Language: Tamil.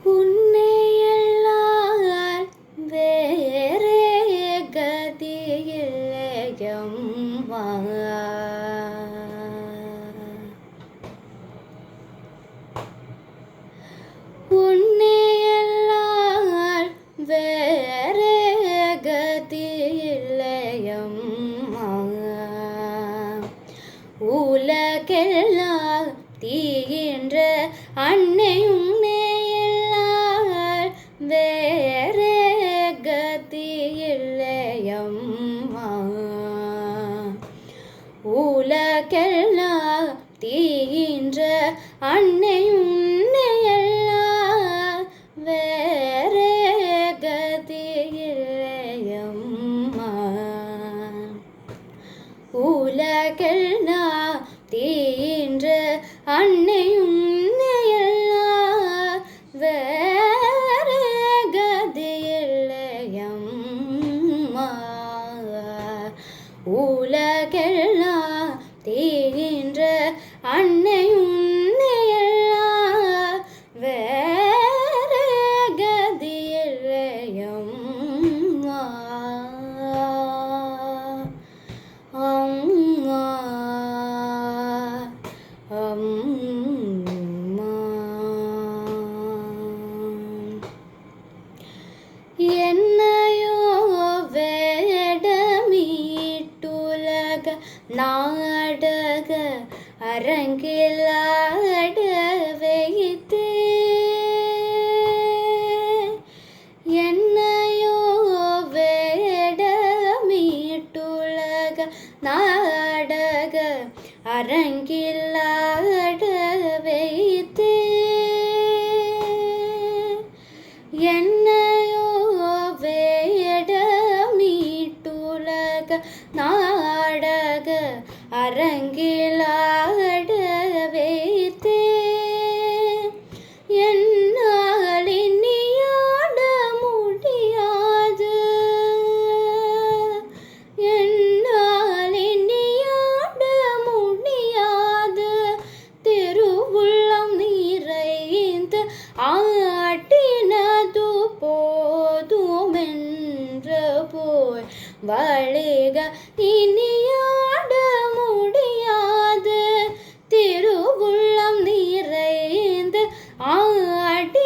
உன்னை எல்லால் வேறே கதியில்லையம்மா. உன்னை எல்லால் வேறே கதியில்லையம்மா. உலகெல்லாம் தீயின்ற அன்னையும் எல்லால் வேறே கதியில்லையம்மா. உலகெல்லாம் தீயின்ற அன்னையும் எல்லால் வேறே கதியில்லையம்மா. உலகெல்லாம் தீயின்ற அன்னையும் எல்லால் வேறே கதியில்லையம்மா. உலகெல்லாம் தீயின்ற அன்னையும் எல்லால் வேறே கதியில்லையம்மா. அம்மா அம்மா. என்னையோ வேடமீட்டுலக நாடக அரங்கில் ஆட வைத்தே. என்னையோ வேடமீட்டுலக நாடக அரங்கில் ஆட வைத்தே. என்னையோ வேடமீட்டுலக நாடக அரங்கில் ஆட வைத்தே. என்னால் இனி ஆட முடியாது. என்னால் இனி ஆட முடியாது. திருவுள்ளம் நிறைந்து ஆட்டினது போதுமென்று போய் வழிக இனி ஆட முடியாது. திருவுள்ளம் நிறைந்து ஆட்டி